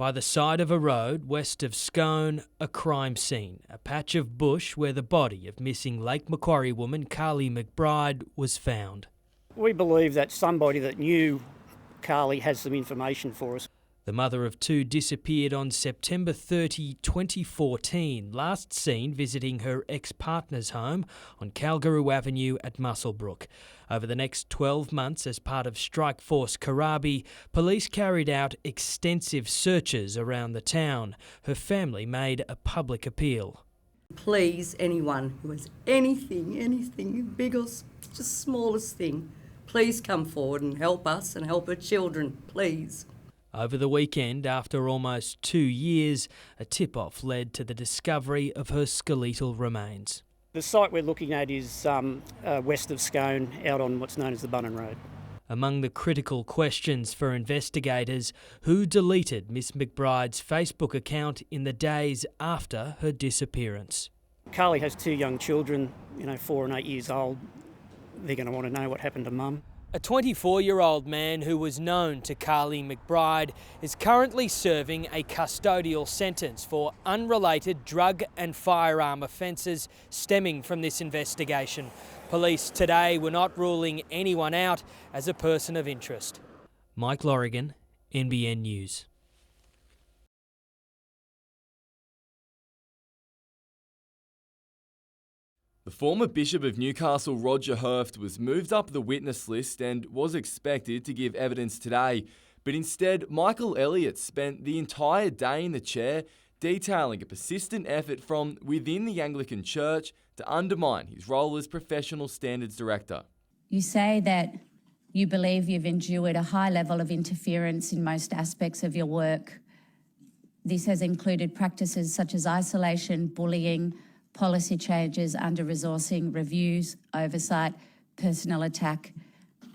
By the side of a road west of Scone, a crime scene, a patch of bush where the body of missing Lake Macquarie woman Carly McBride was found. We believe that somebody that knew Carly has some information for us. The mother of two disappeared on September 30, 2014, last seen visiting her ex-partner's home on Kalgaroo Avenue at Muswellbrook. Over the next 12 months, as part of Strike Force Karabi, police carried out extensive searches around the town. Her family made a public appeal. Please, anyone who has anything, big or just smallest thing, please come forward and help us and help our children, please. Over the weekend, after almost 2 years, a tip-off led to the discovery of her skeletal remains. The site we're looking at is west of Scone, out on what's known as the Bunnan Road. Among the critical questions for investigators, who deleted Miss McBride's Facebook account in the days after her disappearance? Carly has two young children, 4 and 8 years old. They're going to want to know what happened to Mum. A 24-year-old man who was known to Carly McBride is currently serving a custodial sentence for unrelated drug and firearm offences stemming from this investigation. Police today were not ruling anyone out as a person of interest. Mike Lorrigan, NBN News. The former Bishop of Newcastle, Roger Hurft, was moved up the witness list and was expected to give evidence today. But instead, Michael Elliott spent the entire day in the chair detailing a persistent effort from within the Anglican Church to undermine his role as Professional Standards Director. You say that you believe you've endured a high level of interference in most aspects of your work. This has included practices such as isolation, bullying, policy changes, under-resourcing, reviews, oversight, personnel attack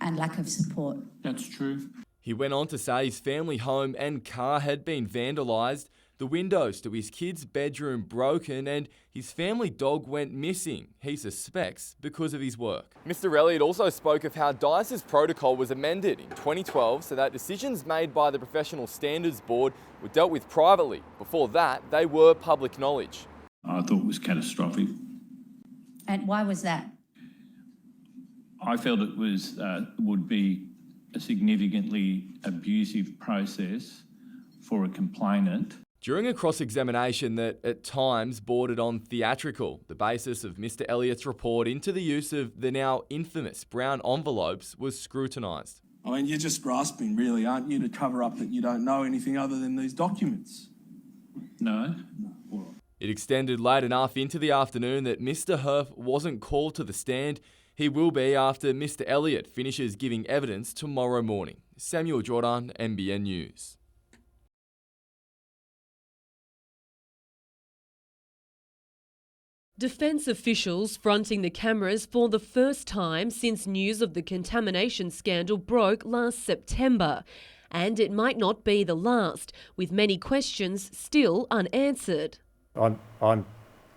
and lack of support. That's true. He went on to say his family home and car had been vandalised, the windows to his kid's bedroom broken and his family dog went missing, he suspects, because of his work. Mr Elliott also spoke of how Dice's protocol was amended in 2012 so that decisions made by the Professional Standards Board were dealt with privately. Before that, they were public knowledge. I thought it was catastrophic. And why was that? I felt it was would be a significantly abusive process for a complainant. During a cross-examination that at times bordered on theatrical, the basis of Mr Elliott's report into the use of the now infamous brown envelopes was scrutinised. I mean, you're just grasping, really, aren't you, to cover up that you don't know anything other than these documents? No. It extended late enough into the afternoon that Mr Hurft wasn't called to the stand. He will be after Mr Elliott finishes giving evidence tomorrow morning. Samuel Jordan, NBN News. Defence officials fronting the cameras for the first time since news of the contamination scandal broke last September. And it might not be the last, with many questions still unanswered. I'm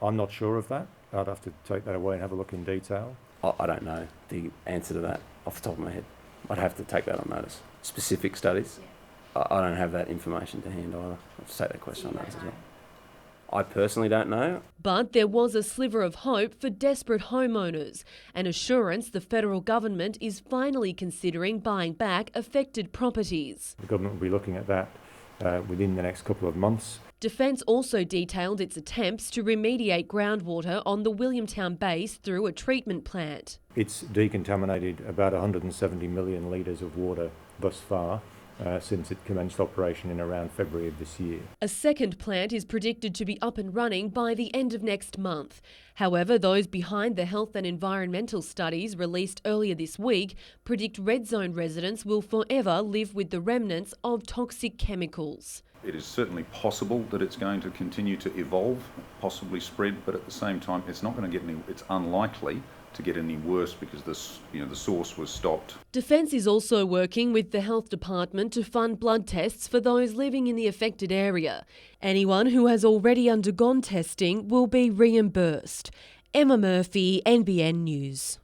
not sure of that. I'd have to take that away and have a look in detail. I don't know the answer to that off the top of my head. I'd have to take that on notice. Specific studies, I don't have that information to hand either. I'll have to take that question on notice as well. I personally don't know. But there was a sliver of hope for desperate homeowners, an assurance the federal government is finally considering buying back affected properties. The government will be looking at that within the next couple of months. Defence also detailed its attempts to remediate groundwater on the Williamtown base through a treatment plant. It's decontaminated about 170 million litres of water thus far since it commenced operation in around February of this year. A second plant is predicted to be up and running by the end of next month. However, those behind the health and environmental studies released earlier this week predict red zone residents will forever live with the remnants of toxic chemicals. It is certainly possible that it's going to continue to evolve, possibly spread, but at the same time, it's not going to get it's unlikely to get any worse because the source was stopped. Defence is also working with the Health Department to fund blood tests for those living in the affected area. Anyone who has already undergone testing will be reimbursed. Emma Murphy, NBN News.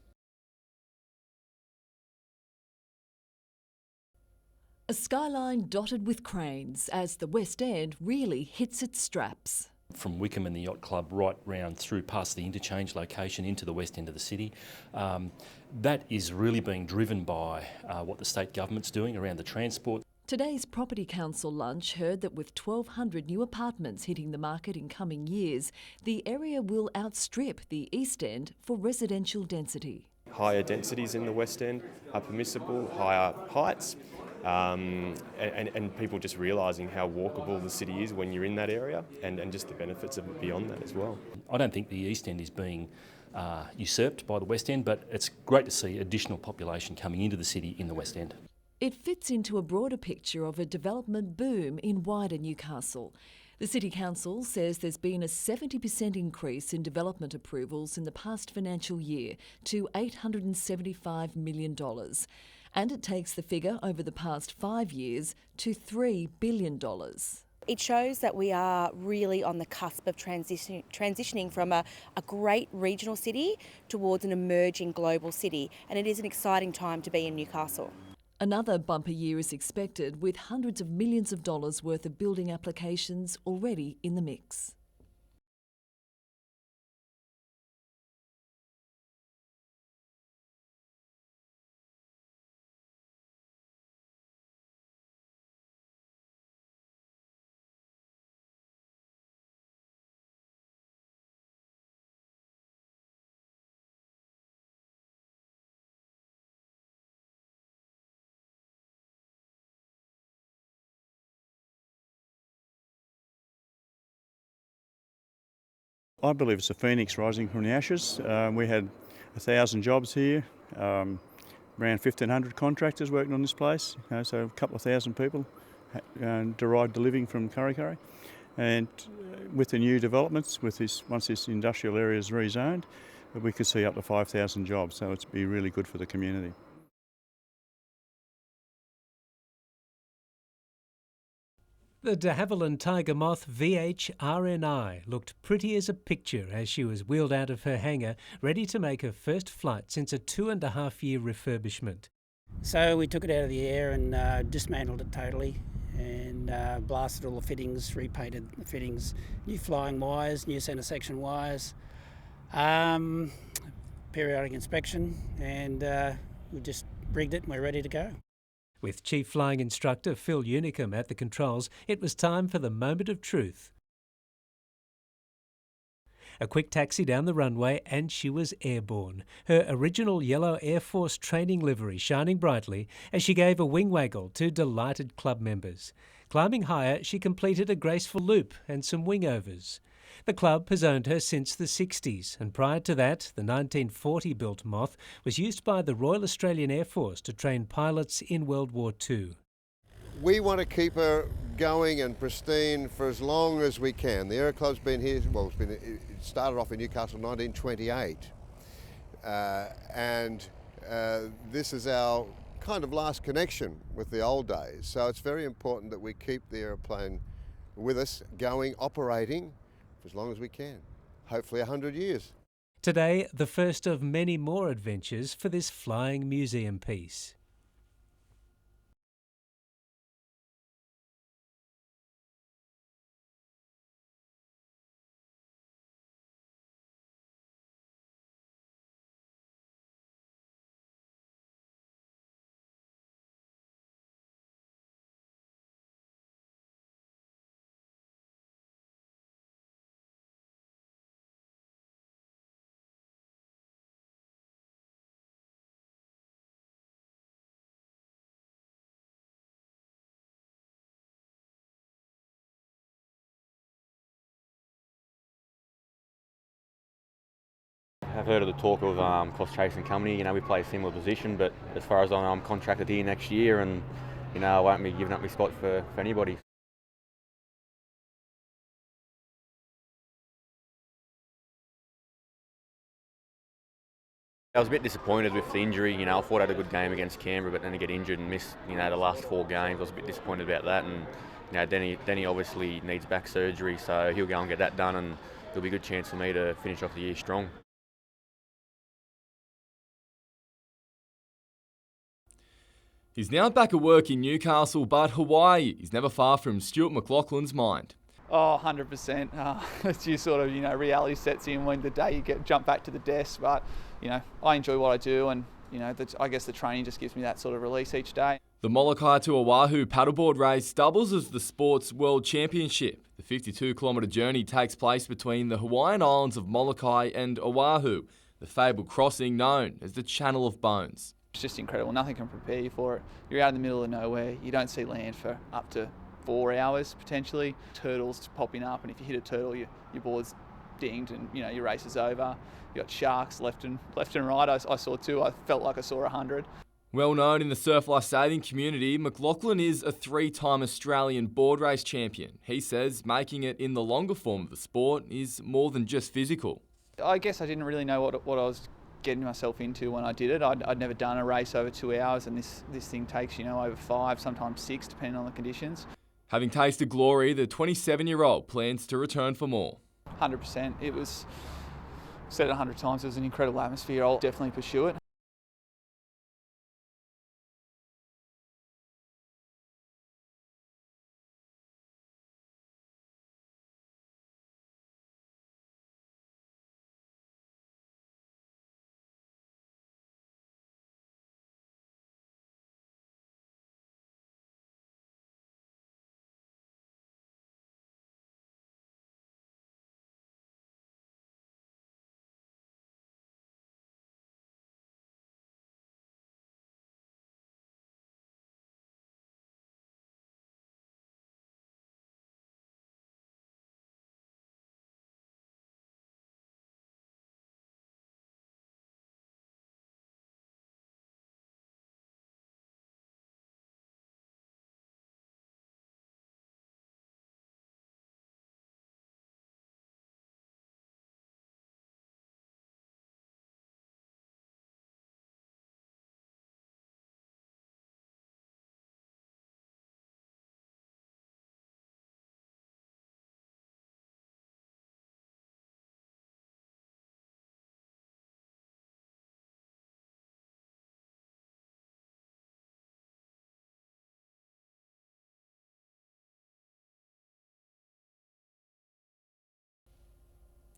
A skyline dotted with cranes as the West End really hits its straps. From Wickham and the Yacht Club right round through past the interchange location into the west end of the city. That is really being driven by what the state government's doing around the transport. Today's Property Council lunch heard that with 1,200 new apartments hitting the market in coming years, the area will outstrip the East End for residential density. Higher densities in the West End are permissible, higher heights, and people just realising how walkable the city is when you're in that area, and just the benefits of it beyond that as well. I don't think the East End is being usurped by the West End, but it's great to see additional population coming into the city in the West End. It fits into a broader picture of a development boom in wider Newcastle. The City Council says there's been a 70% increase in development approvals in the past financial year to $875 million. And it takes the figure over the past 5 years to $3 billion. It shows that we are really on the cusp of transitioning from a great regional city towards an emerging global city, and it is an exciting time to be in Newcastle. Another bumper year is expected, with hundreds of millions of dollars worth of building applications already in the mix. I believe it's a phoenix rising from the ashes. We had 1,000 jobs here, around 1,500 contractors working on this place, so a couple of thousand people derived a living from Kurri Kurri. And with the new developments, once this industrial area is rezoned, we could see up to 5,000 jobs, so it'd be really good for the community. The de Havilland tiger moth VHRNI looked pretty as a picture as she was wheeled out of her hangar, ready to make her first flight since a 2.5-year refurbishment. So we took it out of the air and dismantled it totally and blasted all the fittings, repainted the fittings, new flying wires, new centre section wires, periodic inspection, and we just rigged it and we're ready to go. With Chief Flying Instructor Phil Unicum at the controls, it was time for the moment of truth. A quick taxi down the runway and she was airborne, her original yellow Air Force training livery shining brightly as she gave a wing waggle to delighted club members. Climbing higher, she completed a graceful loop and some wingovers. The club has owned her since the 60s, and prior to that, the 1940-built Moth was used by the Royal Australian Air Force to train pilots in World War II. We want to keep her going and pristine for as long as we can. The Aero Club's been here, well, it started off in Newcastle in 1928, and this is our kind of last connection with the old days. So it's very important that we keep the aeroplane with us, going, operating, as long as we can, hopefully 100 years. Today, the first of many more adventures for this flying museum piece. I've heard of the talk of Cross Chasing Company. We play a similar position, but as far as I know, I'm contracted here next year, and I won't be giving up my spot for anybody. I was a bit disappointed with the injury. I thought I had a good game against Canberra, but then to get injured and miss, the last 4 games, I was a bit disappointed about that. And Denny obviously needs back surgery, so he'll go and get that done, and there'll be a good chance for me to finish off the year strong. He's now back at work in Newcastle, but Hawaii is never far from Stuart McLaughlin's mind. Oh, 100%. It's you sort of, reality sets in when the day you jump back to the desk. But, I enjoy what I do, and, I guess the training just gives me that sort of release each day. The Molokai to Oahu paddleboard race doubles as the sport's world championship. The 52-kilometre journey takes place between the Hawaiian islands of Molokai and Oahu, the fabled crossing known as the Channel of Bones. It's just incredible. Nothing can prepare you for it. You're out in the middle of nowhere. You don't see land for up to 4 hours potentially. Turtles popping up, and if you hit a turtle, your board's dinged, and your race is over. You got sharks left and right. I saw 2. I felt like I saw 100. Well known in the surf life saving community, McLaughlin is a 3-time Australian board race champion. He says making it in the longer form of the sport is more than just physical. I guess I didn't really know what I was getting myself into when I did it. I'd never done a race over 2 hours, and this thing takes over 5, sometimes 6, depending on the conditions. Having tasted glory, the 27-year-old plans to return for more. 100%. It was, said it 100 times, it was an incredible atmosphere. I'll definitely pursue it.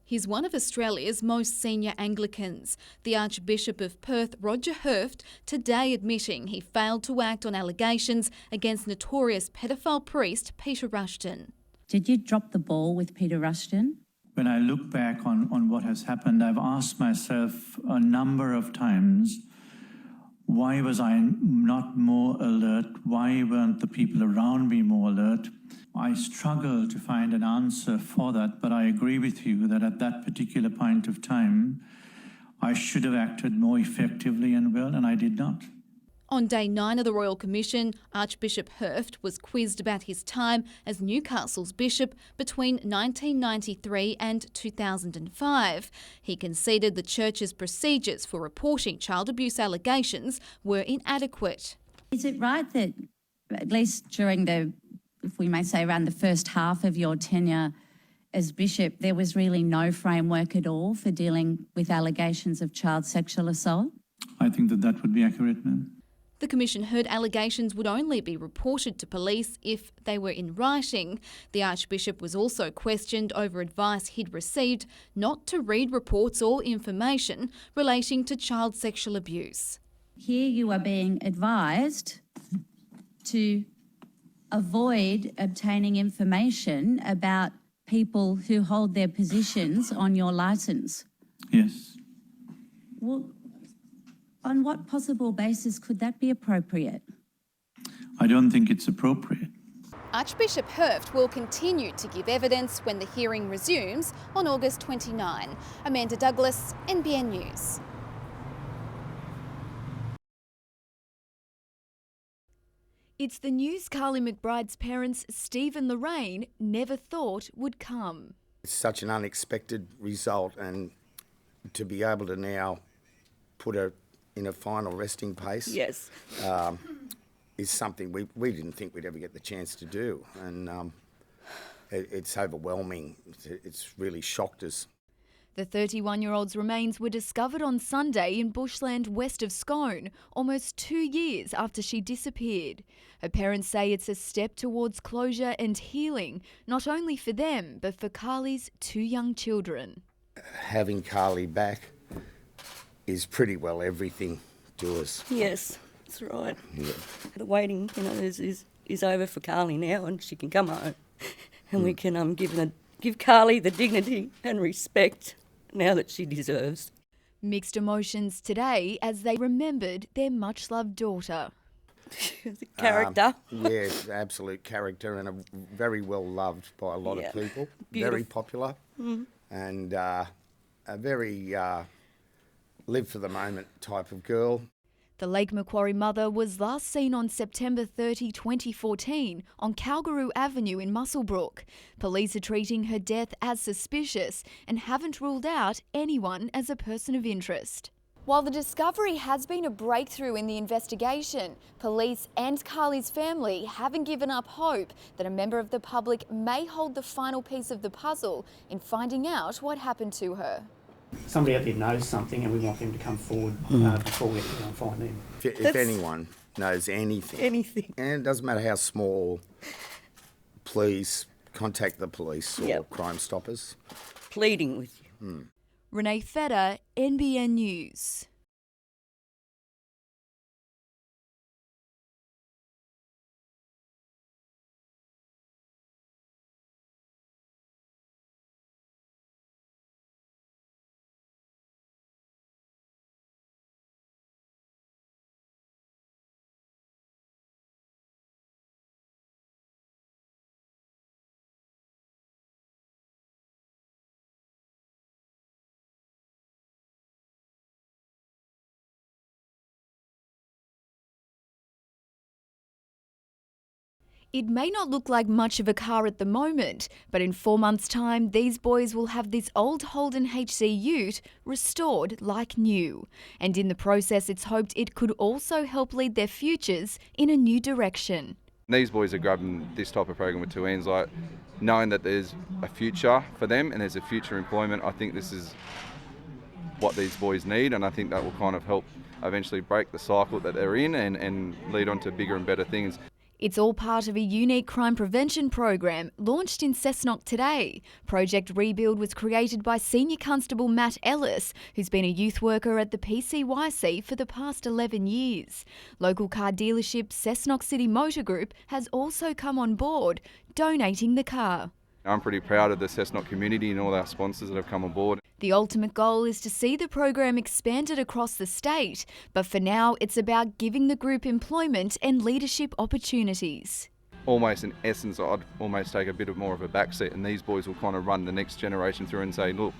He's one of Australia's most senior Anglicans. The Archbishop of Perth, Roger Hurft, today admitting he failed to act on allegations against notorious pedophile priest Peter Rushton. Did you drop the ball with Peter Rushton? When I look back on what has happened, I've asked myself a number of times, why was I not more alert? Why weren't the people around me more alert? I struggle to find an answer for that, but I agree with you that at that particular point of time, I should have acted more effectively and well, and I did not. On day 9 of the Royal Commission, Archbishop Hurft was quizzed about his time as Newcastle's bishop between 1993 and 2005. He conceded the church's procedures for reporting child abuse allegations were inadequate. Is it right that, at least during the, if we may say, around the first half of your tenure as bishop, there was really no framework at all for dealing with allegations of child sexual assault? I think that would be accurate, ma'am. The Commission heard allegations would only be reported to police if they were in writing. The Archbishop was also questioned over advice he'd received not to read reports or information relating to child sexual abuse. Here you are being advised to avoid obtaining information about people who hold their positions on your licence. Yes. Well, on what possible basis could that be appropriate? I don't think it's appropriate. Archbishop Hurft will continue to give evidence when the hearing resumes on August 29. Amanda Douglas, NBN News. It's the news Carly McBride's parents, Steve and Lorraine, never thought would come. It's such an unexpected result, and to be able to now put her in a final resting place, Yes. is something we didn't think we'd ever get the chance to do, and it's overwhelming. It's really shocked us. The 31-year-old's remains were discovered on Sunday in bushland west of Scone, almost 2 years after she disappeared. Her parents say it's a step towards closure and healing, not only for them, but for Carly's 2 young children. Having Carly back is pretty well everything to us. Yes, that's right. Yeah. The waiting, is over for Carly now, and she can come home, and we can give Carly the dignity and respect now that she deserves. Mixed emotions today as they remembered their much-loved daughter. Character. Yeah, absolute character, and very well loved by a lot of people. Beautiful. Very popular, and a very live for the moment type of girl. The Lake Macquarie mother was last seen on September 30, 2014 on Calgaroo Avenue in Muswellbrook. Police are treating her death as suspicious and haven't ruled out anyone as a person of interest. While the discovery has been a breakthrough in the investigation, police and Carly's family haven't given up hope that a member of the public may hold the final piece of the puzzle in finding out what happened to her. Somebody out there knows something and we want them to come forward before we go and find them. If anyone knows anything, and it doesn't matter how small, please contact the police or Crime Stoppers. Pleading with you. Renee Feder, NBN News. It may not look like much of a car at the moment, but in 4 months' time, these boys will have this old Holden HC ute restored like new. And in the process, it's hoped it could also help lead their futures in a new direction. These boys are grabbing this type of program with 2 ends, like knowing that there's a future for them and there's a future employment. I think this is what these boys need, and I think that will kind of help eventually break the cycle that they're in and lead on to bigger and better things. It's all part of a unique crime prevention program launched in Cessnock today. Project Rebuild was created by Senior Constable Matt Ellis, who's been a youth worker at the PCYC for the past 11 years. Local car dealership Cessnock City Motor Group has also come on board, donating the car. I'm pretty proud of the Cessnock community and all our sponsors that have come on board. The ultimate goal is to see the program expanded across the state, but for now it's about giving the group employment and leadership opportunities. Almost in essence, I'd almost take a bit more of a backseat, and these boys will kind of run the next generation through and say, look,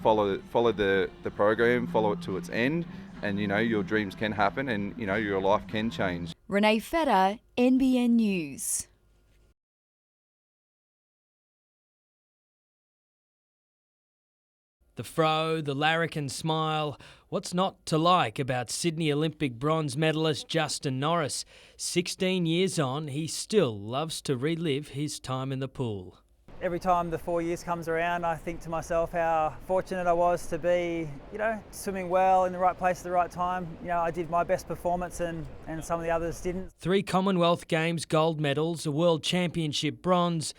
follow the program, follow it to its end, and your dreams can happen, and your life can change. Renee Feder, NBN News. The fro, the larrikin smile. What's not to like about Sydney Olympic bronze medalist Justin Norris? 16 years on, he still loves to relive his time in the pool. Every time the 4 years comes around, I think to myself how fortunate I was to be, swimming well in the right place at the right time. I did my best performance and some of the others didn't. 3 Commonwealth Games gold medals, a World Championship bronze.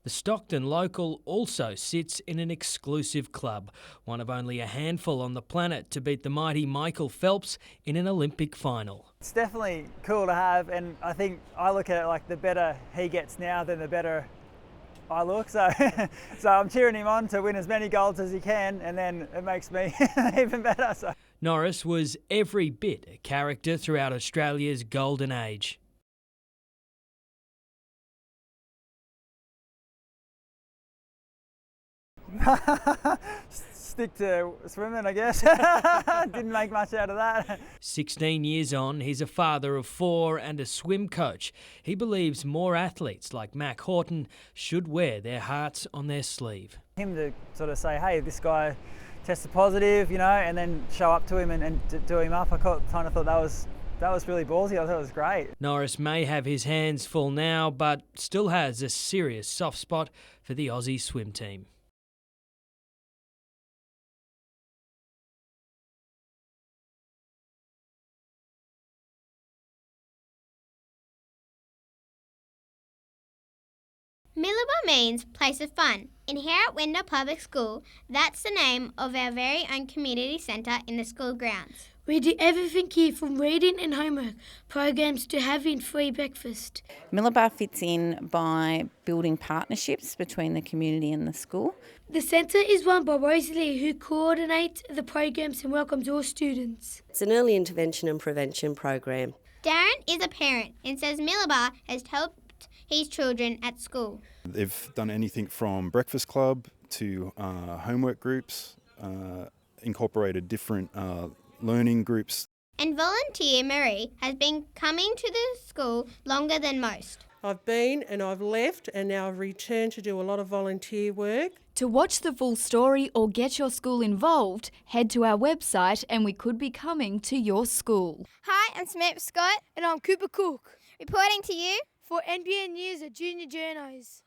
The Stockton local also sits in an exclusive club, one of only a handful on the planet to beat the mighty Michael Phelps in an Olympic final. It's definitely cool to have, and I think I look at it like the better he gets now, then the better I look. So I'm cheering him on to win as many golds as he can, and then it makes me even better. So. Norris was every bit a character throughout Australia's golden age. Stick to swimming, I guess. Didn't make much out of that. 16 years on, he's a father of 4 and a swim coach. He believes more athletes like Mac Horton should wear their hearts on their sleeve. Him to sort of say, hey, this guy tested positive, and then show up to him and do him up. I kind of thought that was really ballsy. I thought it was great. Norris may have his hands full now, but still has a serious soft spot for the Aussie swim team. Millaba means place of fun. And here at Wyndor Public School, that's the name of our very own community centre in the school grounds. We do everything here from reading and homework programs to having free breakfast. Millaba fits in by building partnerships between the community and the school. The centre is run by Rosalie, who coordinates the programs and welcomes all students. It's an early intervention and prevention program. Darren is a parent and says Millaba has helped his children at school. They've done anything from breakfast club to homework groups, incorporated different learning groups. And volunteer Marie has been coming to the school longer than most. I've been and I've left and now I've returned to do a lot of volunteer work. To watch the full story or get your school involved, head to our website and we could be coming to your school. Hi, I'm Samantha Scott. And I'm Cooper Cook. Reporting to you for NBN News at Junior Journos.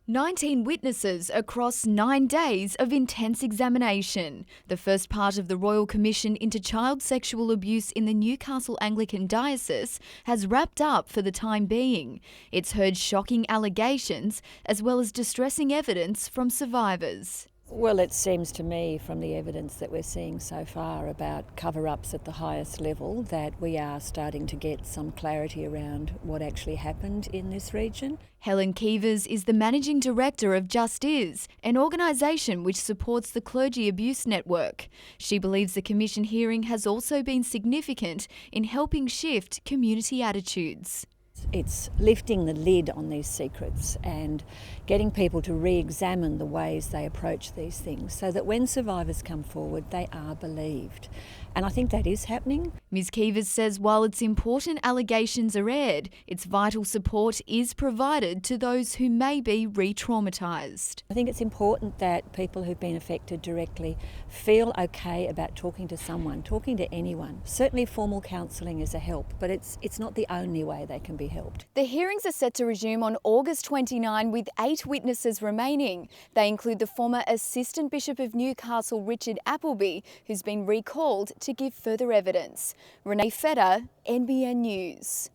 "19 witnesses across 9 days of intense examination. The first part of the Royal Commission into Child Sexual Abuse in the Newcastle Anglican Diocese has wrapped up for the time being. It's heard shocking allegations as well as distressing evidence from survivors. Well, it seems to me from the evidence that we're seeing so far about cover-ups at the highest level that we are starting to get some clarity around what actually happened in this region. Helen Keevers is the Managing Director of Just Is, an organisation which supports the Clergy Abuse Network. She believes the Commission hearing has also been significant in helping shift community attitudes. It's lifting the lid on these secrets and getting people to re-examine the ways they approach these things so that when survivors come forward, they are believed. And I think that is happening. Ms Keevers says while it's important allegations are aired, its vital support is provided to those who may be re-traumatised. I think it's important that people who've been affected directly feel okay about talking to someone, talking to anyone. Certainly formal counselling is a help, but it's not the only way they can be helped. The hearings are set to resume on August 29 with 8 witnesses remaining. They include the former Assistant Bishop of Newcastle, Richard Appleby, who's been recalled to give further evidence. Renee Feder, NBN News.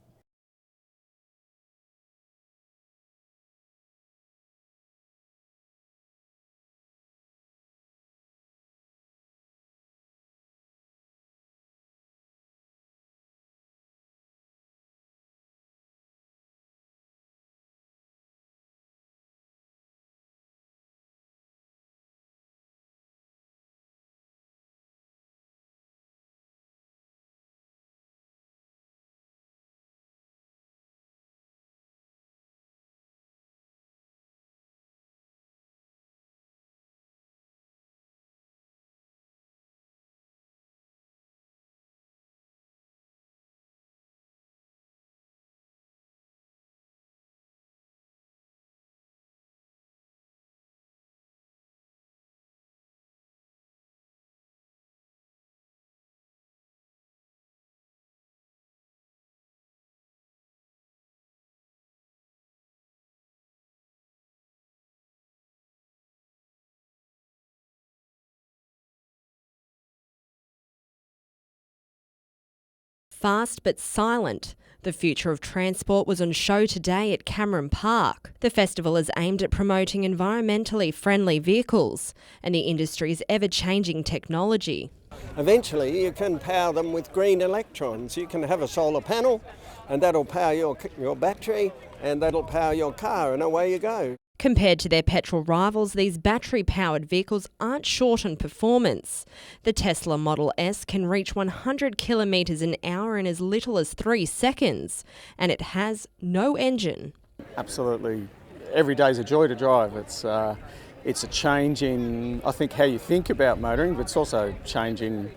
Fast but silent. The future of transport was on show today at Cameron Park. The festival is aimed at promoting environmentally friendly vehicles and the industry's ever-changing technology. Eventually you can power them with green electrons. You can have a solar panel and that'll power your battery and that'll power your car and away you go. Compared to their petrol rivals, these battery-powered vehicles aren't short on performance. The Tesla Model S can reach 100 kilometres an hour in as little as 3 seconds, and it has no engine. Absolutely, every day's a joy to drive. It's a change in, I think, how you think about motoring, but it's also changing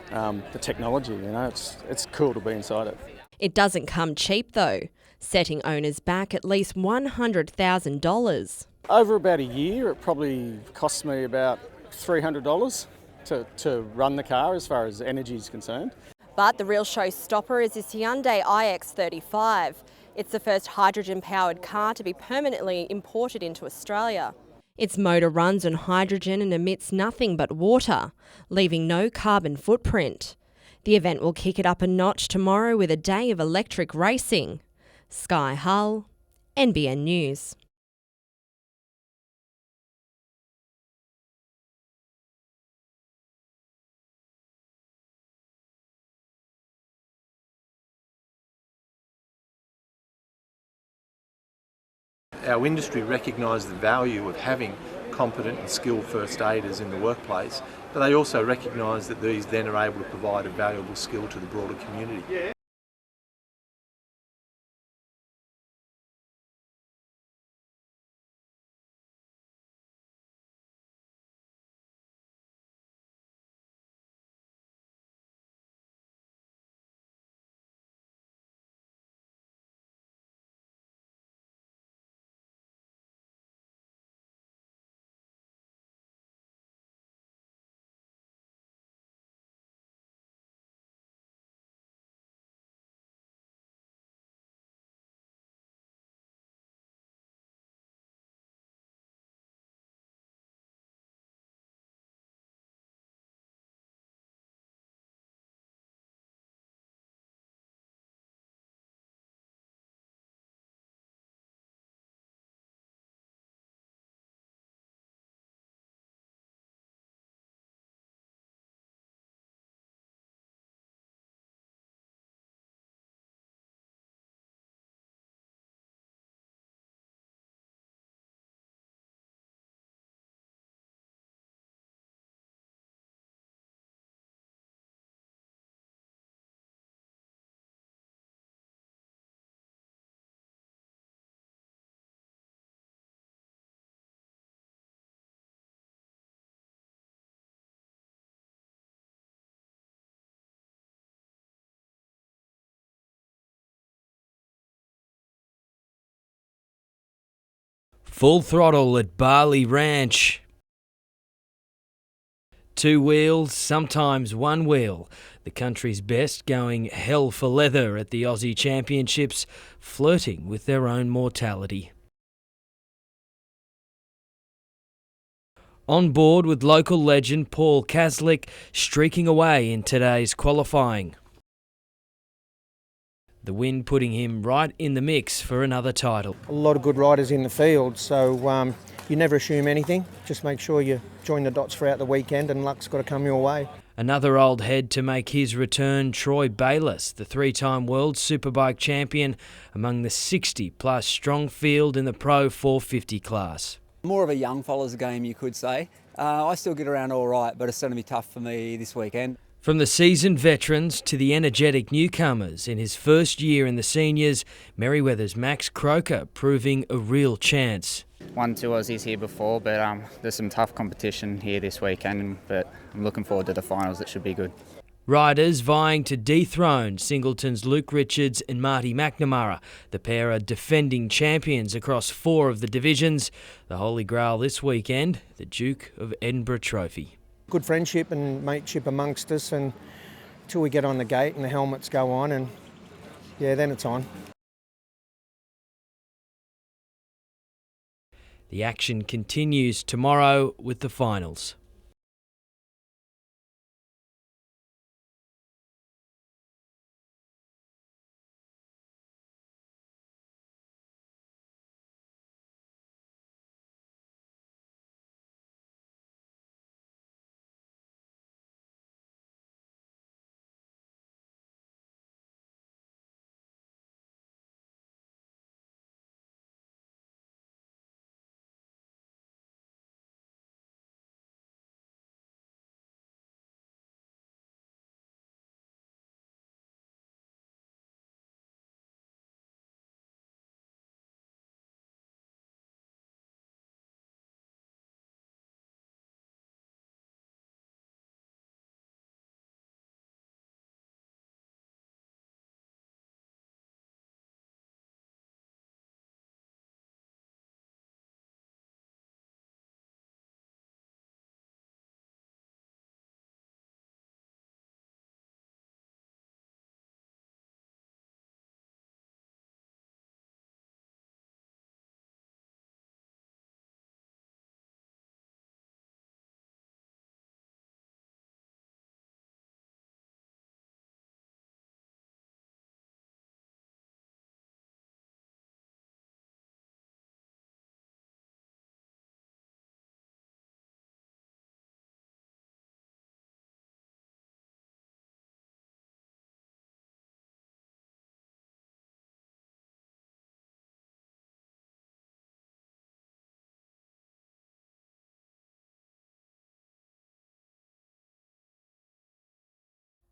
the technology. You know, it's cool to be inside it. It doesn't come cheap though, setting owners back at least $100,000. Over about a year, it probably costs me about $300 to run the car as far as energy is concerned. But the real showstopper is this Hyundai iX35. It's the first hydrogen-powered car to be permanently imported into Australia. Its motor runs on hydrogen and emits nothing but water, leaving no carbon footprint. The event will kick it up a notch tomorrow with a day of electric racing. Sky Hull, NBN News. Our industry recognise the value of having competent and skilled first aiders in the workplace, but they also recognise that these then are able to provide a valuable skill to the broader community. Full throttle at Barley Ranch. 2 wheels, sometimes 1 wheel. The country's best going hell for leather at the Aussie Championships, flirting with their own mortality. On board with local legend Paul Kaslik, streaking away in today's qualifying. The win putting him right in the mix for another title. A lot of good riders in the field, so you never assume anything. Just make sure you join the dots throughout the weekend and luck's got to come your way. Another old head to make his return, Troy Bayliss, the 3-time world superbike champion, among the 60-plus strong field in the Pro 450 class. More of a young fella's game, you could say. I still get around all right, but it's going to be tough for me this weekend. From the seasoned veterans to the energetic newcomers, in his first year in the seniors, Merryweather's Max Croker proving a real chance. Won 2 Aussies here before, but there's some tough competition here this weekend, but I'm looking forward to the finals. It should be good. Riders vying to dethrone Singleton's Luke Richards and Marty McNamara. The pair are defending champions across 4 of the divisions. The Holy Grail this weekend, the Duke of Edinburgh Trophy. Good friendship and mateship amongst us, and until we get on the gate and the helmets go on, and yeah, then it's on. The action continues tomorrow with the finals.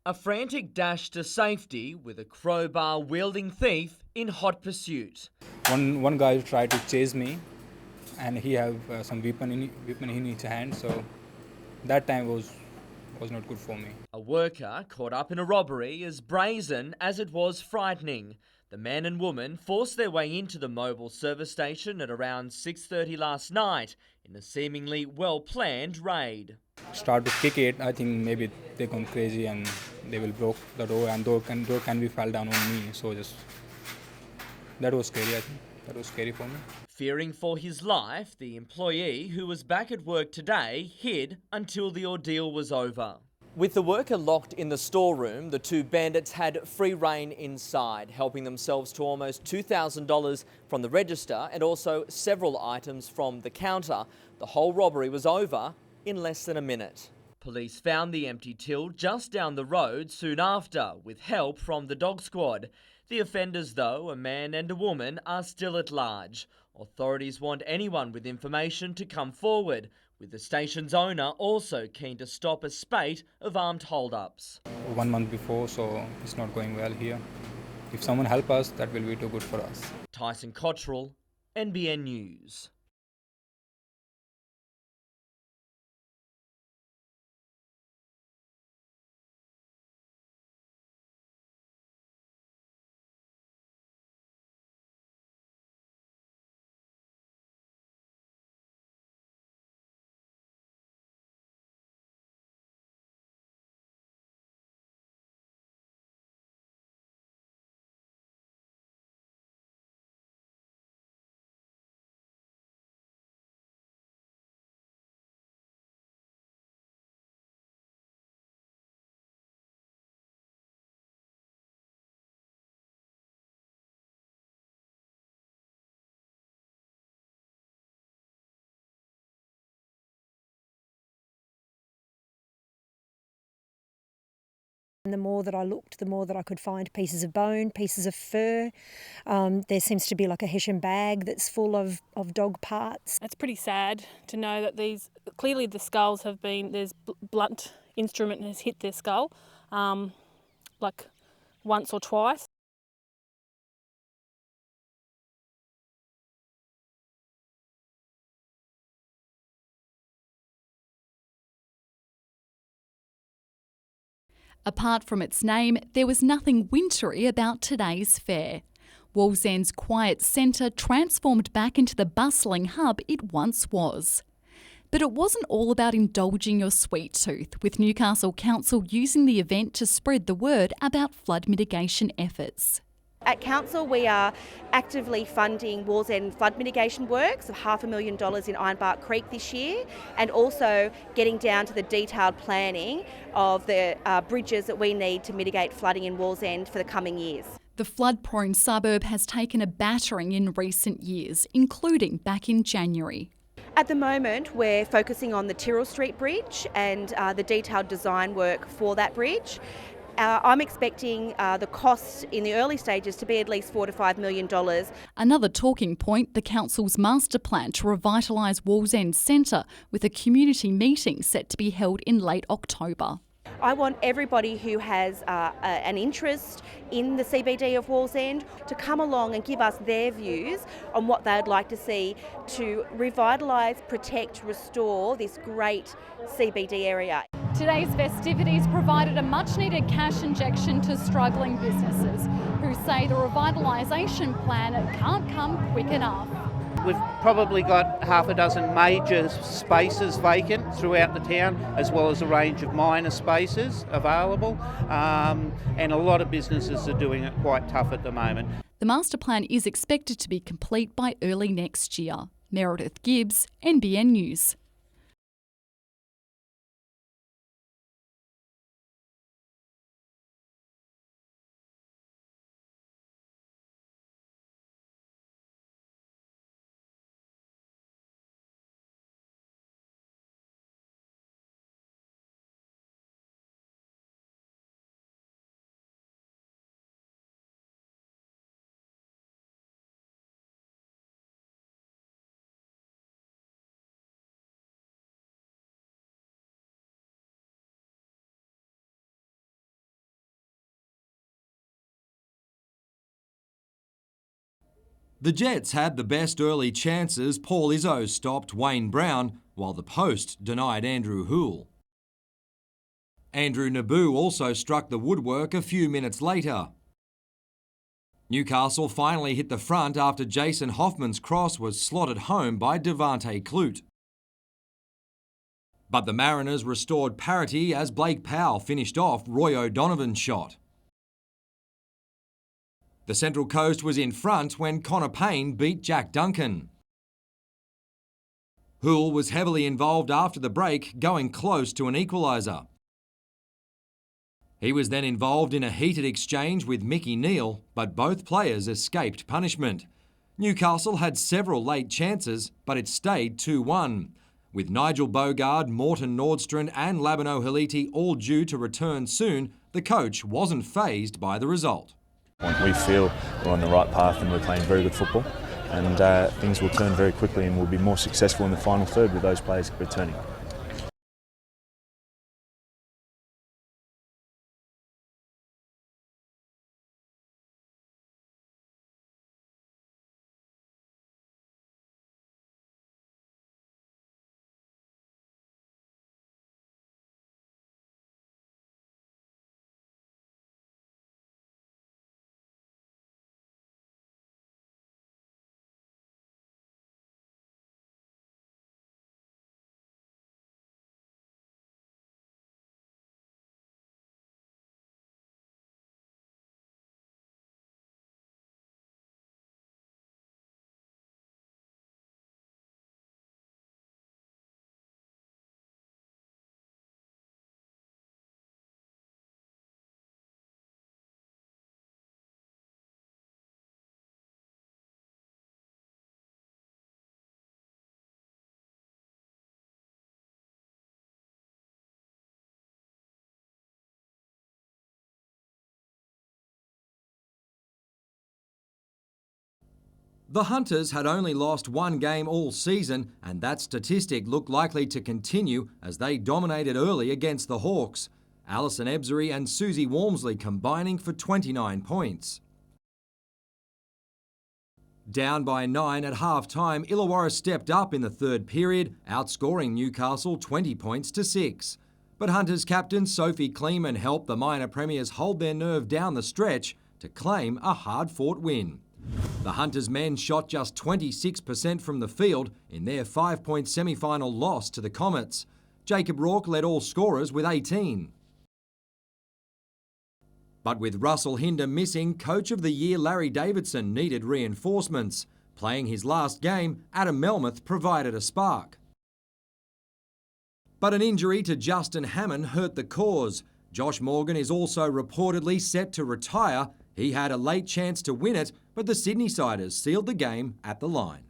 A frantic dash to safety with a crowbar-wielding thief in hot pursuit. One guy tried to chase me, and he have some weapon in his hand. So that time was not good for me. A worker caught up in a robbery as brazen as it was frightening. The man and woman forced their way into the mobile service station at around 6:30 last night in a seemingly well-planned raid. Start to kick it. I think maybe they gone crazy and they will broke the door, and door can be fall down on me. So just that was scary. I think that was scary for me. Fearing for his life, the employee, who was back at work today, hid until the ordeal was over. With the worker locked in the storeroom, the two bandits had free rein inside, helping themselves to almost $2,000 from the register and also several items from the counter. The whole robbery was over in less than a minute. Police found the empty till just down the road soon after, with help from the dog squad. The offenders, though, a man and a woman, are still at large. Authorities want anyone with information to come forward, with the station's owner also keen to stop a spate of armed hold-ups. 1 month before, so it's not going well here. If someone help us, that will be too good for us. Tyson Cottrell, NBN News. And the more that I looked, the more that I could find pieces of bone, pieces of fur. There seems to be like a Hessian bag that's full of dog parts. It's pretty sad to know that clearly the skulls have been, there's blunt instrument has hit their skull, like once or twice. Apart from its name, there was nothing wintry about today's fair. Wallsend's quiet centre transformed back into the bustling hub it once was. But it wasn't all about indulging your sweet tooth, with Newcastle Council using the event to spread the word about flood mitigation efforts. At Council, we are actively funding Wallsend flood mitigation works of $500,000 in Ironbark Creek this year, and also getting down to the detailed planning of the bridges that we need to mitigate flooding in Wallsend for the coming years. The flood-prone suburb has taken a battering in recent years, including back in January. At the moment, we're focusing on the Tyrrell Street Bridge and the detailed design work for that bridge. I'm expecting the costs in the early stages to be at least $4 to $5 million. Another talking point, the council's master plan to revitalise Wallsend Centre, with a community meeting set to be held in late October. I want everybody who has an interest in the CBD of Wallsend to come along and give us their views on what they'd like to see to revitalise, protect, restore this great CBD area. Today's festivities provided a much-needed cash injection to struggling businesses who say the revitalisation plan can't come quick enough. We've probably got half a dozen major spaces vacant throughout the town, as well as a range of minor spaces available, and a lot of businesses are doing it quite tough at the moment. The master plan is expected to be complete by early next year. Meredith Gibbs, NBN News. The Jets had the best early chances. Paul Izzo stopped Wayne Brown, while the post denied Andrew Houle. Andrew Naboo also struck the woodwork a few minutes later. Newcastle finally hit the front after Jason Hoffman's cross was slotted home by Devante Clute. But the Mariners restored parity as Blake Powell finished off Roy O'Donovan's shot. The Central Coast was in front when Connor Payne beat Jack Duncan. Houle was heavily involved after the break, going close to an equaliser. He was then involved in a heated exchange with Mickey Neal, but both players escaped punishment. Newcastle had several late chances, but it stayed 2-1. With Nigel Bogard, Morton Nordstrand and Labino Haliti all due to return soon, the coach wasn't fazed by the result. We feel we're on the right path and we're playing very good football, and things will turn very quickly and we'll be more successful in the final third with those players returning. The Hunters had only lost one game all season, and that statistic looked likely to continue as they dominated early against the Hawks. Alison Ebzery and Susie Walmsley combining for 29 points. Down by 9 at half-time, Illawarra stepped up in the third period, outscoring Newcastle 20 points to 6. But Hunters captain Sophie Kleeman helped the minor premiers hold their nerve down the stretch to claim a hard-fought win. The Hunters men shot just 26% from the field in their 5-point semi-final loss to the Comets. Jacob Rourke led all scorers with 18. But with Russell Hinder missing, Coach of the Year Larry Davidson needed reinforcements. Playing his last game, Adam Melmoth provided a spark. But an injury to Justin Hammond hurt the cause. Josh Morgan is also reportedly set to retire. He had a late chance to win it, but the Sydney-siders sealed the game at the line.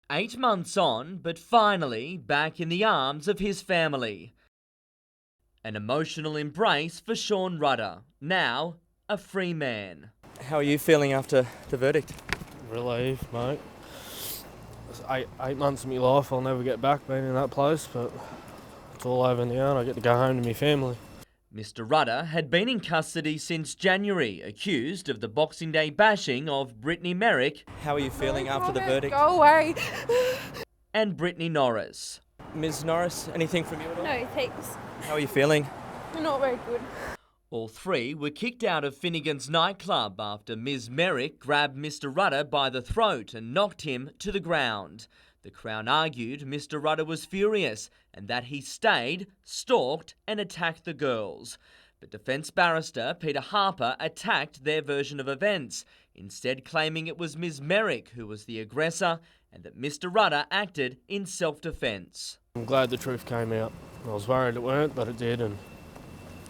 "8 months on, but finally back in the arms of his family. An emotional embrace for Sean Rudder, now a free man. How are you feeling after the verdict? Relieved, mate. It's eight months of my life I'll never get back being in that place, but it's all over now and I get to go home to my family. Mr. Rudder had been in custody since January, accused of the Boxing Day bashing of Brittany Merrick. How are you feeling after the verdict? Go away. And Brittany Norris. Ms. Norris, anything from you at all? No, thanks. How are you feeling? Not very good. All three were kicked out of Finnegan's nightclub after Ms Merrick grabbed Mr Rudder by the throat and knocked him to the ground. The Crown argued Mr Rudder was furious and that he stayed, stalked and attacked the girls. But defence barrister Peter Harper attacked their version of events, instead claiming it was Ms Merrick who was the aggressor and that Mr Rudder acted in self-defence. I'm glad the truth came out. I was worried it weren't, but it did, and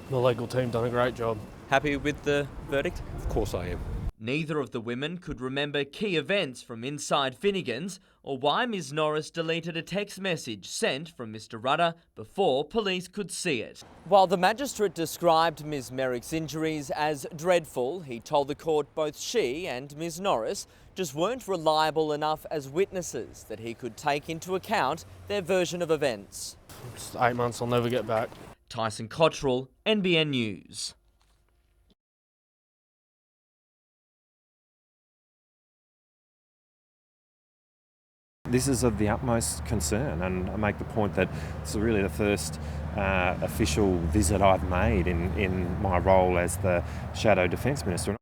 the legal team done a great job. Happy with the verdict? Of course I am. Neither of the women could remember key events from inside Finnegan's or why Ms Norris deleted a text message sent from Mr Rudder before police could see it. While the magistrate described Ms Merrick's injuries as dreadful, he told the court both she and Ms Norris just weren't reliable enough as witnesses that he could take into account their version of events. It's 8 months I'll never get back. Tyson Cottrell, NBN News. This is of the utmost concern, and I make the point that it's really the first official visit I've made in my role as the Shadow Defence Minister.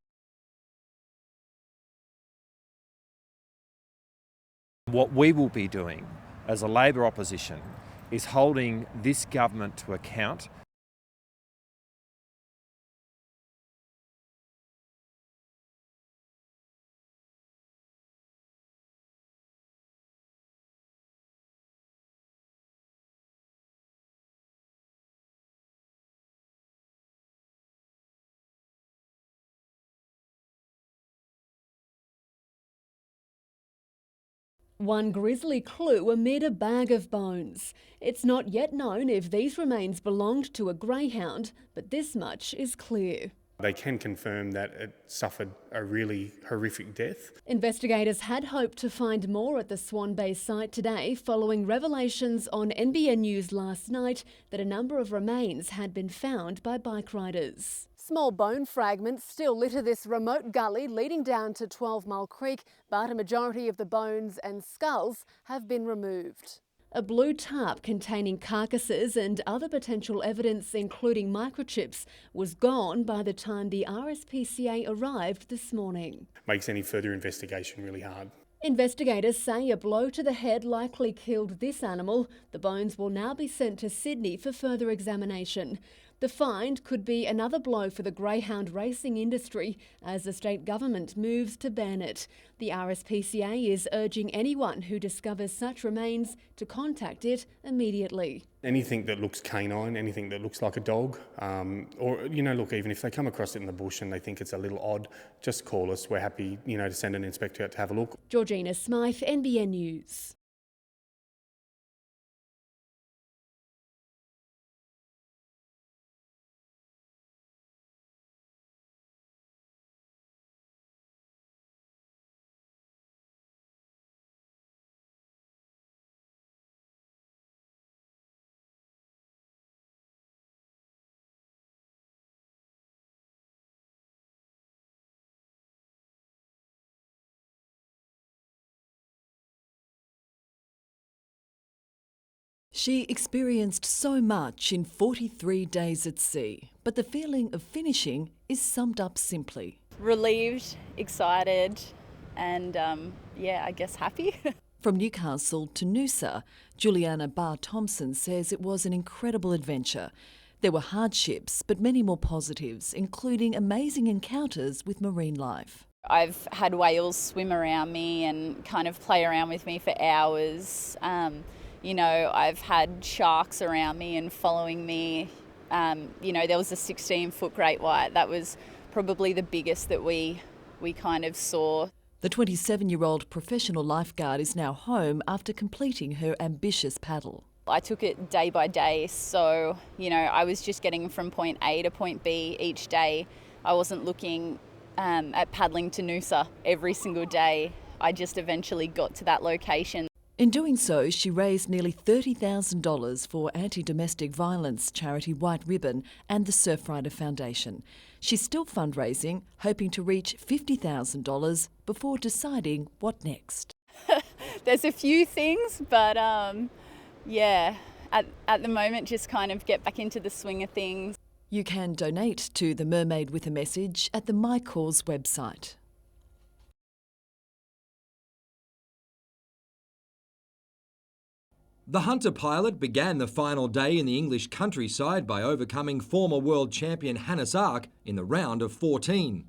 What we will be doing as a Labor opposition is holding this government to account. One grisly clue amid a bag of bones. It's not yet known if these remains belonged to a greyhound, but this much is clear. They can confirm that it suffered a really horrific death. Investigators had hoped to find more at the Swan Bay site today following revelations on NBN News last night that a number of remains had been found by bike riders. Small bone fragments still litter this remote gully leading down to 12 Mile Creek, but a majority of the bones and skulls have been removed. A blue tarp containing carcasses and other potential evidence, including microchips, was gone by the time the RSPCA arrived this morning. Makes any further investigation really hard. Investigators say a blow to the head likely killed this animal. The bones will now be sent to Sydney for further examination. The find could be another blow for the greyhound racing industry as the state government moves to ban it. The RSPCA is urging anyone who discovers such remains to contact it immediately. Anything that looks canine, anything that looks like a dog, or, look, even if they come across it in the bush and they think it's a little odd, just call us. We're happy, to send an inspector out to have a look. Georgina Smythe, NBN News. She experienced so much in 43 days at sea, but the feeling of finishing is summed up simply. Relieved, excited, and I guess happy. From Newcastle to Noosa, Juliana Barr-Thompson says it was an incredible adventure. There were hardships, but many more positives, including amazing encounters with marine life. I've had whales swim around me and kind of play around with me for hours. I've had sharks around me and following me. There was a 16-foot great white. That was probably the biggest that we kind of saw. The 27-year-old professional lifeguard is now home after completing her ambitious paddle. I took it day by day, so, I was just getting from point A to point B each day. I wasn't looking at paddling to Noosa every single day. I just eventually got to that location. In doing so, she raised nearly $30,000 for anti-domestic violence charity White Ribbon and the Surfrider Foundation. She's still fundraising, hoping to reach $50,000 before deciding what next. There's a few things, but at the moment just kind of get back into the swing of things. You can donate to The Mermaid with a Message at the My Cause website. The Hunter pilot began the final day in the English countryside by overcoming former world champion Hannes Ark in the round of 14.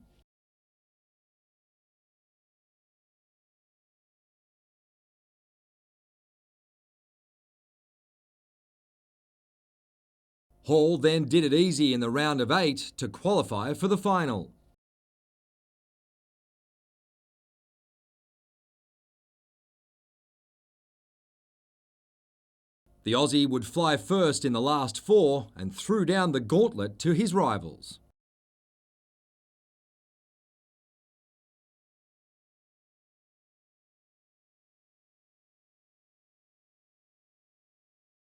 Hall then did it easy in the round of 8 to qualify for the final. The Aussie would fly first in the last 4 and threw down the gauntlet to his rivals.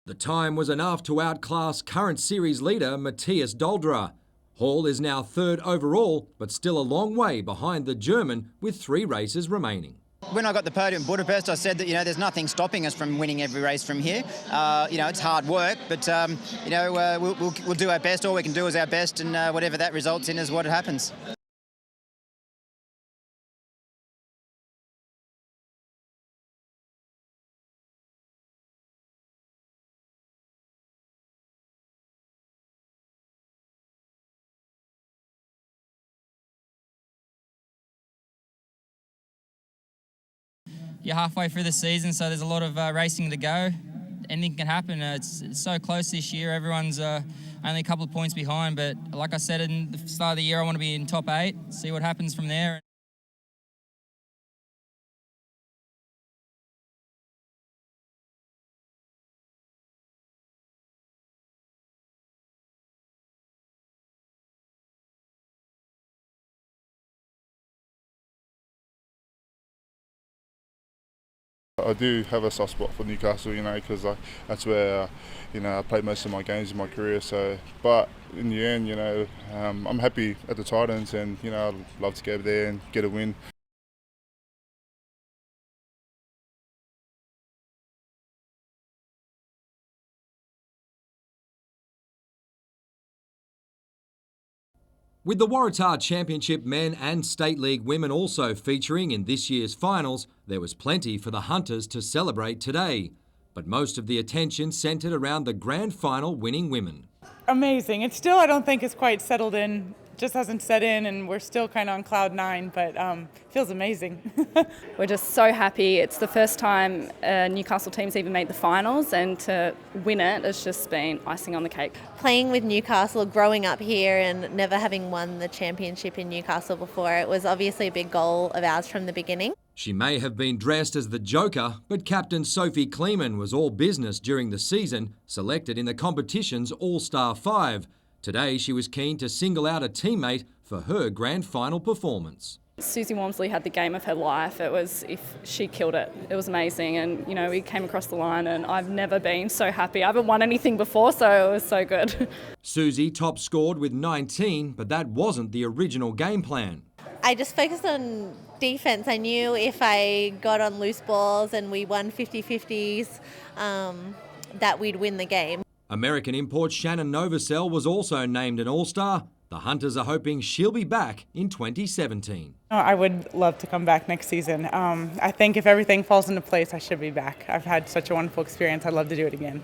The time was enough to outclass current series leader Matthias Doldra. Hall is now 3rd overall, but still a long way behind the German with 3 races remaining. When I got the podium in Budapest, I said that, there's nothing stopping us from winning every race from here. It's hard work, but, we'll do our best. All we can do is our best, and whatever that results in is what happens. You're halfway through the season, so there's a lot of racing to go. Anything can happen. It's so close this year. Everyone's only a couple of points behind, but like I said in the start of the year, I want to be in top 8, see what happens from there. I do have a soft spot for Newcastle, because that's where, I played most of my games in my career. So, but in the end, I'm happy at the Titans, and I'd love to go there and get a win. With the Waratah Championship men and State League women also featuring in this year's finals, there was plenty for the Hunters to celebrate today. But most of the attention centred around the grand final winning women. Amazing. It's still, I don't think it's quite settled in, just hasn't set in, and we're still kind of on cloud 9, but feels amazing. We're just so happy. It's the first time a Newcastle team's even made the finals, and to win it has just been icing on the cake. Playing with Newcastle, growing up here and never having won the championship in Newcastle before, it was obviously a big goal of ours from the beginning. She may have been dressed as the Joker, but Captain Sophie Kleeman was all business during the season, selected in the competition's All-Star 5. Today she was keen to single out a teammate for her grand final performance. Susie Walmsley had the game of her life. She killed it. It was amazing, and we came across the line, and I've never been so happy. I haven't won anything before, so it was so good. Susie top scored with 19, but that wasn't the original game plan. I just focused on defence. I knew if I got on loose balls and we won 50-50s, that we'd win the game. American import Shannon Novosel was also named an All-Star. The Hunters are hoping she'll be back in 2017. I would love to come back next season. I think if everything falls into place, I should be back. I've had such a wonderful experience. I'd love to do it again.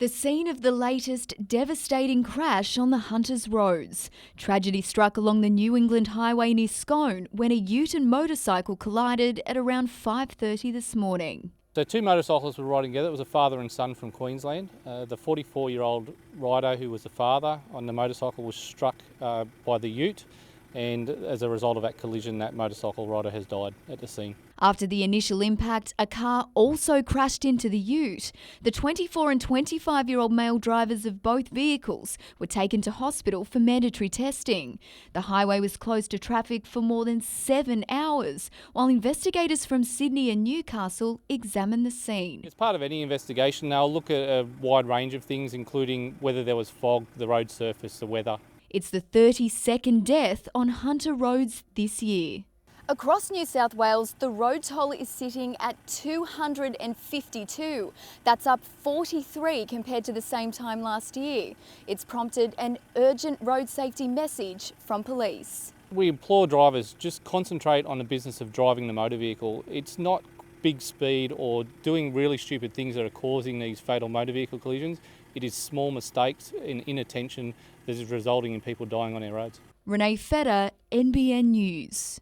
The scene of the latest devastating crash on the Hunters roads. Tragedy struck along the New England highway near Scone when a ute and motorcycle collided at around 5:30 this morning. So two motorcyclists were riding together. It was a father and son from Queensland. The 44-year-old rider, who was the father on the motorcycle, was struck by the ute, and as a result of that collision, that motorcycle rider has died at the scene. After the initial impact, a car also crashed into the ute. The 24 and 25-year-old male drivers of both vehicles were taken to hospital for mandatory testing. The highway was closed to traffic for more than 7 hours, while investigators from Sydney and Newcastle examined the scene. As part of any investigation, they'll look at a wide range of things, including whether there was fog, the road surface, the weather. It's the 32nd death on Hunter roads this year. Across New South Wales, the road toll is sitting at 252. That's up 43 compared to the same time last year. It's prompted an urgent road safety message from police. We implore drivers, just concentrate on the business of driving the motor vehicle. It's not big speed or doing really stupid things that are causing these fatal motor vehicle collisions. It is small mistakes and inattention that is resulting in people dying on our roads. Renee Feder, NBN News.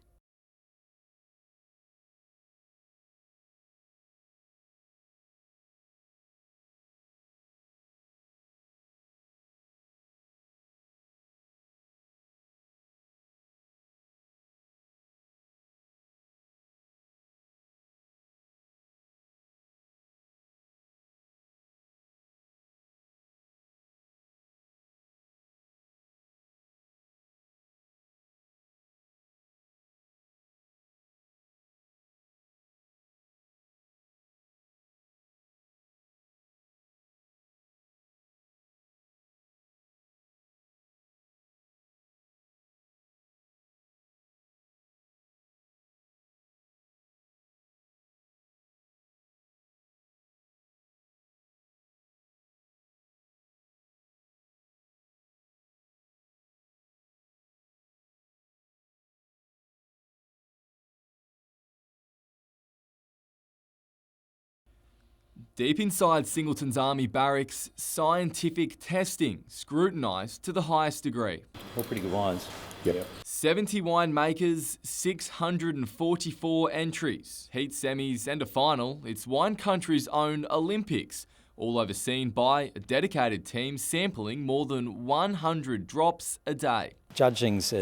Deep inside Singleton's Army barracks, scientific testing scrutinised to the highest degree. All pretty good wines. Yep. 70 winemakers, 644 entries, heat semis and a final. It's wine country's own Olympics, all overseen by a dedicated team sampling more than 100 drops a day. Judging's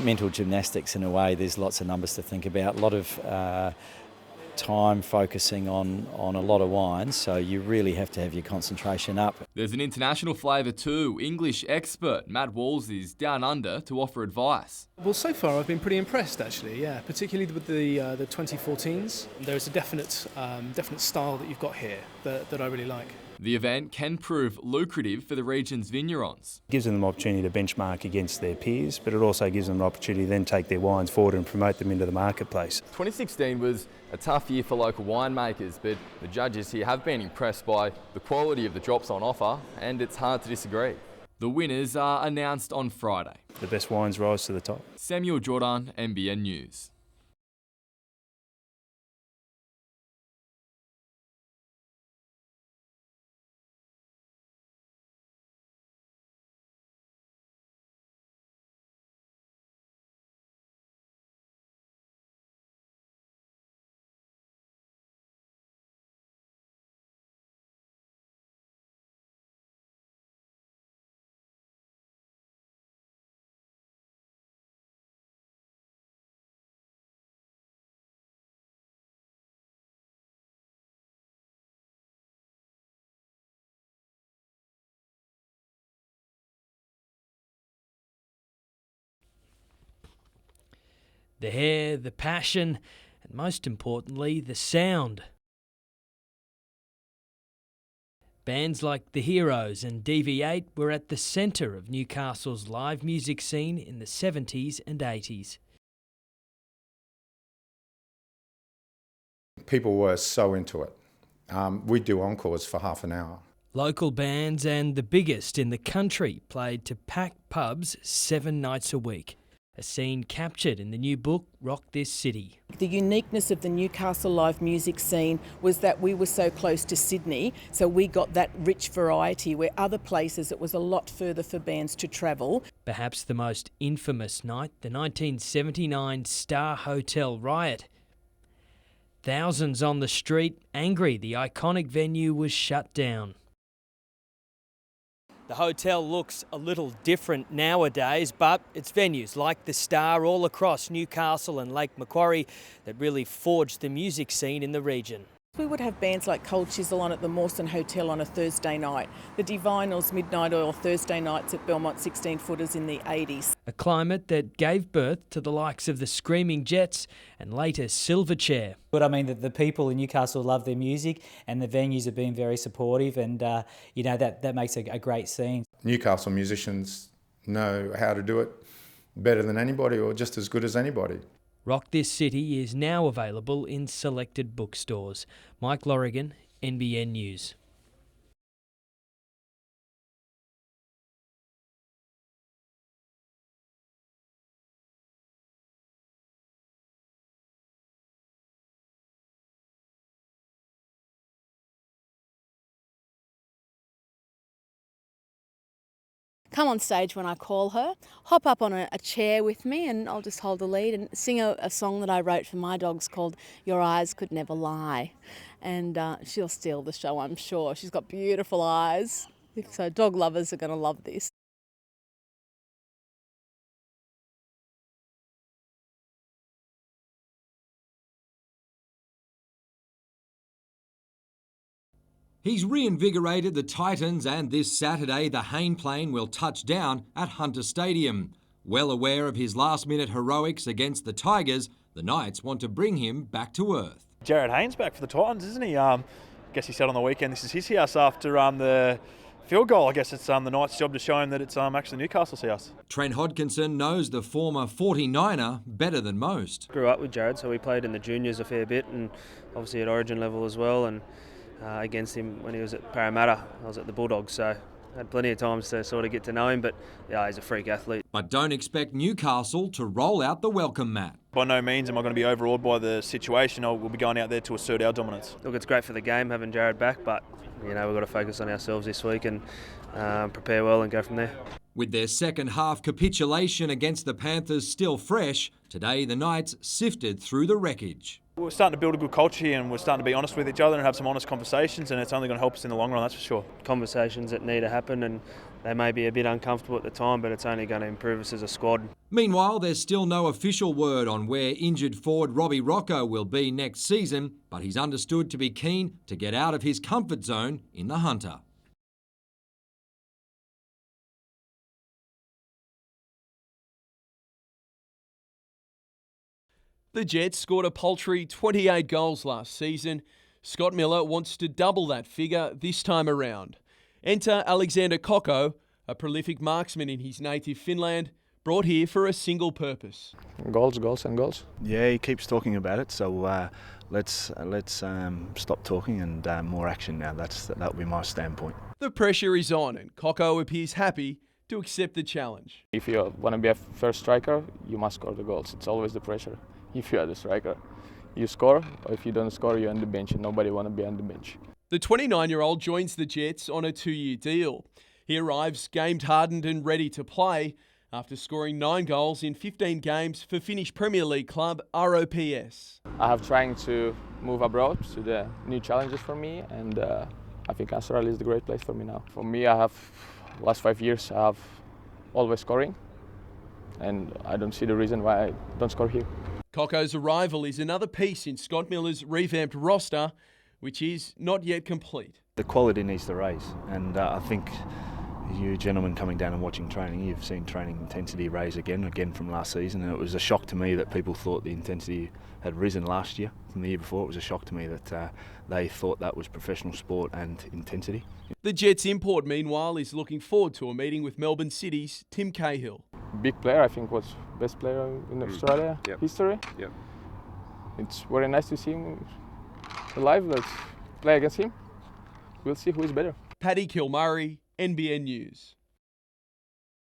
mental gymnastics in a way. There's lots of numbers to think about, a lot of time focusing on a lot of wines, so you really have to have your concentration up. There's an international flavour too. English expert Matt Walls is down under to offer advice. Well, so far I've been pretty impressed actually, yeah, particularly with the 2014s. There's a definite style that you've got here that I really like. The event can prove lucrative for the region's vignerons. It gives them the opportunity to benchmark against their peers, but it also gives them the opportunity to then take their wines forward and promote them into the marketplace. 2016 was a tough year for local winemakers, but the judges here have been impressed by the quality of the drops on offer, and it's hard to disagree. The winners are announced on Friday. The best wines rise to the top. Samuel Jordan, NBN News. The hair, the passion, and most importantly, the sound. Bands like The Heroes and DV8 were at the centre of Newcastle's live music scene in the 70s and 80s. People were so into it. We'd do encores for half an hour. Local bands and the biggest in the country played to packed pubs 7 nights a week. a scene captured in the new book, Rock This City. The uniqueness of the Newcastle live music scene was that we were so close to Sydney, so we got that rich variety where other places it was a lot further for bands to travel. Perhaps the most infamous night, the 1979 Star Hotel riot. Thousands on the street, angry the iconic venue was shut down. The hotel looks a little different nowadays, but it's venues like the Star all across Newcastle and Lake Macquarie that really forged the music scene in the region. We would have bands like Cold Chisel on at the Mawson Hotel on a Thursday night, the Divinals Midnight Oil Thursday nights at Belmont 16-footers in the 80s. A climate that gave birth to the likes of the Screaming Jets and later Silverchair. But I mean, the people in Newcastle love their music and the venues have been very supportive and, that makes a great scene. Newcastle musicians know how to do it better than anybody or just as good as anybody. Rock This City is now available in selected bookstores. Mike Lorrigan, NBN News. Come on stage when I call her, hop up on a chair with me and I'll just hold the lead and sing a song that I wrote for my dogs called Your Eyes Could Never Lie. And she'll steal the show, I'm sure. She's got beautiful eyes, so dog lovers are going to love this. He's reinvigorated the Titans, and this Saturday the Hayne plane will touch down at Hunter Stadium. Well aware of his last-minute heroics against the Tigers, the Knights want to bring him back to earth. Jared Hayne's back for the Titans, isn't he? I guess he said on the weekend this is his house after the field goal. I guess it's the Knights' job to show him that it's actually Newcastle's house. Trent Hodkinson knows the former 49er better than most. Grew up with Jared, so we played in the juniors a fair bit and obviously at Origin level as well. And against him when he was at Parramatta, I was at the Bulldogs, so I had plenty of times to sort of get to know him, but yeah, he's a freak athlete. But don't expect Newcastle to roll out the welcome mat. By no means am I going to be overawed by the situation. We'll be going out there to assert our dominance. Look, it's great for the game having Jared back, but we've got to focus on ourselves this week and prepare well and go from there. With their second half capitulation against the Panthers still fresh, today the Knights sifted through the wreckage. We're starting to build a good culture here and we're starting to be honest with each other and have some honest conversations, and it's only going to help us in the long run, that's for sure. Conversations that need to happen, and they may be a bit uncomfortable at the time, but it's only going to improve us as a squad. Meanwhile, there's still no official word on where injured forward Robbie Rocco will be next season, but he's understood to be keen to get out of his comfort zone in the Hunter. The Jets scored a paltry 28 goals last season. Scott Miller wants to double that figure this time around. Enter Alexander Kokko, a prolific marksman in his native Finland, brought here for a single purpose. Goals, goals and goals. Yeah, he keeps talking about it, so let's stop talking and more action now. That'll be my standpoint. The pressure is on and Kokko appears happy to accept the challenge. If you want to be a first striker, you must score the goals. It's always the pressure. If you are the striker, you score, or if you don't score, you're on the bench, and nobody want to be on the bench. The 29-year-old joins the Jets on a 2-year deal. He arrives game-hardened and ready to play after scoring 9 goals in 15 games for Finnish Premier League club ROPS. I have trying to move abroad to the new challenges for me, and I think Australia is the great place for me now. For me, I have last 5 years, I have always scoring, and I don't see the reason why I don't score here. Kokko's arrival is another piece in Scott Miller's revamped roster, which is not yet complete. The quality needs to raise, and I think you gentlemen coming down and watching training, you've seen training intensity raise again from last season, and it was a shock to me that people thought the intensity had risen last year from the year before. It was a shock to me that they thought that was professional sport and intensity. The Jets import, meanwhile, is looking forward to a meeting with Melbourne City's Tim Cahill. Big player, I think was best player in Australia history. Yep. It's very nice to see him alive. Let's play against him. We'll see who is better. Paddy Kilmurray, NBN News.